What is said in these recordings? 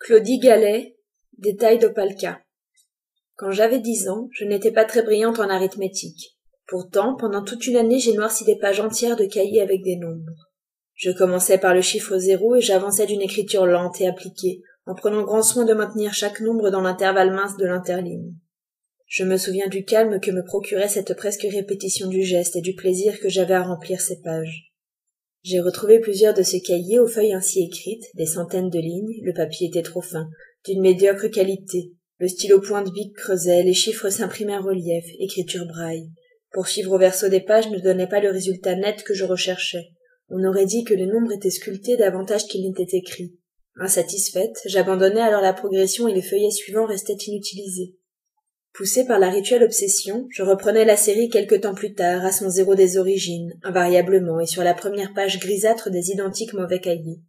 Claudie Gallet, détail d'Opalka. Quand j'avais 10 ans, je n'étais pas très brillante en arithmétique. Pourtant, pendant toute une année, j'ai noirci des pages entières de cahiers avec des nombres. Je commençais par le chiffre 0 et j'avançais d'une écriture lente et appliquée, en prenant grand soin de maintenir chaque nombre dans l'intervalle mince de l'interligne. Je me souviens du calme que me procurait cette presque répétition du geste et du plaisir que j'avais à remplir ces pages. J'ai retrouvé plusieurs de ces cahiers aux feuilles ainsi écrites, des centaines de lignes, le papier était trop fin, d'une médiocre qualité, le stylo pointe-bic creusait, les chiffres s'imprimaient en relief, écriture braille. Poursuivre au verso des pages ne donnait pas le résultat net que je recherchais. On aurait dit que les nombres étaient sculptés davantage qu'ils n'étaient écrits. Insatisfaite, j'abandonnai alors la progression et les feuillets suivants restaient inutilisés. Poussée par la rituelle obsession, je reprenais la série quelque temps plus tard, à son zéro des origines, invariablement, et sur la première page grisâtre des identiques mauvais cahiers.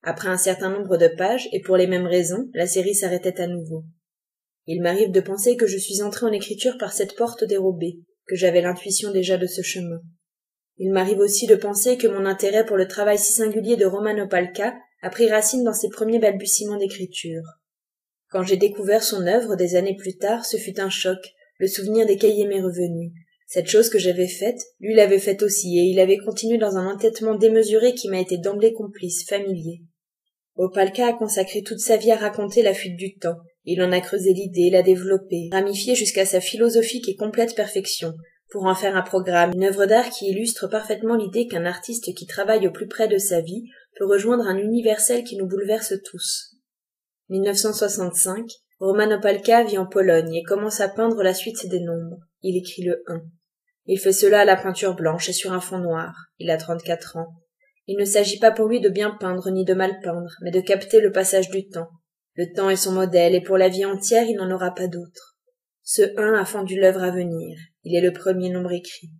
Après un certain nombre de pages, et pour les mêmes raisons, la série s'arrêtait à nouveau. Il m'arrive de penser que je suis entrée en écriture par cette porte dérobée, que j'avais l'intuition déjà de ce chemin. Il m'arrive aussi de penser que mon intérêt pour le travail si singulier de Roman Opalka a pris racine dans ses premiers balbutiements d'écriture. Quand j'ai découvert son œuvre des années plus tard, ce fut un choc, le souvenir des cahiers m'est revenu. Cette chose que j'avais faite, lui l'avait faite aussi, et il avait continué dans un entêtement démesuré qui m'a été d'emblée complice, familier. Opalka a consacré toute sa vie à raconter la fuite du temps. Il en a creusé l'idée, l'a développée, ramifiée jusqu'à sa philosophique et complète perfection, pour en faire un programme, une œuvre d'art qui illustre parfaitement l'idée qu'un artiste qui travaille au plus près de sa vie peut rejoindre un universel qui nous bouleverse tous. 1965, Roman Opalka vit en Pologne et commence à peindre la suite des nombres. Il écrit le 1. Il fait cela à la peinture blanche et sur un fond noir. Il a 34 ans. Il ne s'agit pas pour lui de bien peindre ni de mal peindre, mais de capter le passage du temps. Le temps est son modèle et pour la vie entière il n'en aura pas d'autre. Ce 1 a fendu l'œuvre à venir. Il est le premier nombre écrit.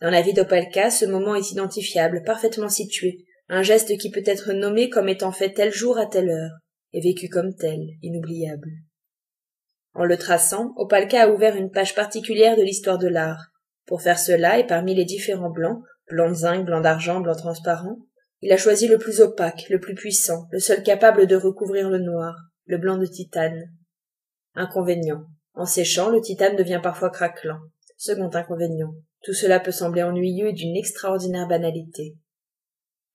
Dans la vie d'Opalka, ce moment est identifiable, parfaitement situé, un geste qui peut être nommé comme étant fait tel jour à telle heure, et vécu comme tel, inoubliable. En le traçant, Opalka a ouvert une page particulière de l'histoire de l'art. Pour faire cela, et parmi les différents blancs, blanc de zinc, blanc d'argent, blanc transparent, il a choisi le plus opaque, le plus puissant, le seul capable de recouvrir le noir, le blanc de titane. Inconvénient. En séchant, le titane devient parfois craquelant. Second inconvénient. Tout cela peut sembler ennuyeux et d'une extraordinaire banalité.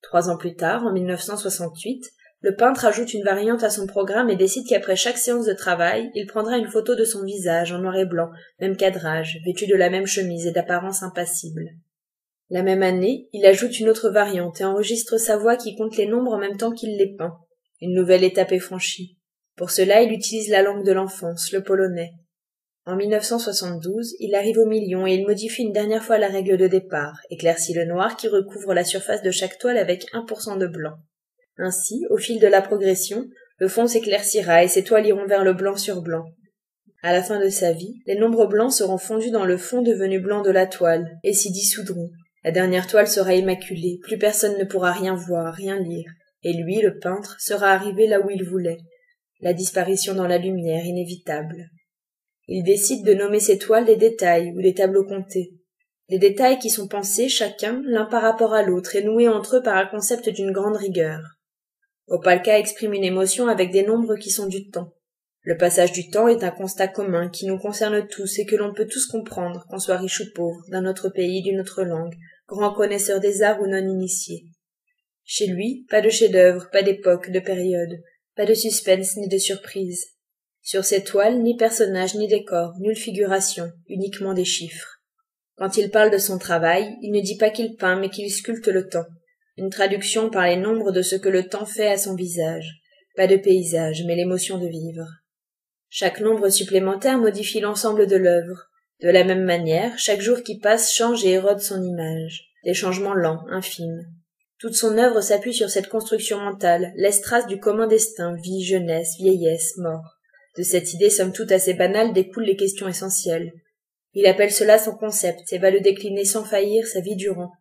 3 ans plus tard, en 1968, le peintre ajoute une variante à son programme et décide qu'après chaque séance de travail, il prendra une photo de son visage en noir et blanc, même cadrage, vêtu de la même chemise et d'apparence impassible. La même année, il ajoute une autre variante et enregistre sa voix qui compte les nombres en même temps qu'il les peint. Une nouvelle étape est franchie. Pour cela, il utilise la langue de l'enfance, le polonais. En 1972, il arrive au million et il modifie une dernière fois la règle de départ, éclaircit le noir qui recouvre la surface de chaque toile avec 1% de blanc. Ainsi, au fil de la progression, le fond s'éclaircira et ses toiles iront vers le blanc sur blanc. À la fin de sa vie, les nombres blancs seront fondus dans le fond devenu blanc de la toile et s'y dissoudront. La dernière toile sera immaculée, plus personne ne pourra rien voir, rien lire, et lui, le peintre, sera arrivé là où il voulait. La disparition dans la lumière, inévitable. Il décide de nommer ses toiles des détails ou des tableaux comptés. Des détails qui sont pensés, chacun, l'un par rapport à l'autre et noués entre eux par un concept d'une grande rigueur. Opalka exprime une émotion avec des nombres qui sont du temps. Le passage du temps est un constat commun qui nous concerne tous et que l'on peut tous comprendre, qu'on soit riche ou pauvre, d'un autre pays, d'une autre langue, grand connaisseur des arts ou non initié. Chez lui, pas de chef-d'œuvre, pas d'époque, de période, pas de suspense ni de surprise. Sur ses toiles, ni personnage ni décor, nulle figuration, uniquement des chiffres. Quand il parle de son travail, il ne dit pas qu'il peint mais qu'il sculpte le temps. Une traduction par les nombres de ce que le temps fait à son visage. Pas de paysage, mais l'émotion de vivre. Chaque nombre supplémentaire modifie l'ensemble de l'œuvre. De la même manière, chaque jour qui passe change et érode son image. Des changements lents, infimes. Toute son œuvre s'appuie sur cette construction mentale, laisse trace du commun destin, vie, jeunesse, vieillesse, mort. De cette idée somme toute assez banale découlent les questions essentielles. Il appelle cela son concept et va le décliner sans faillir sa vie durant,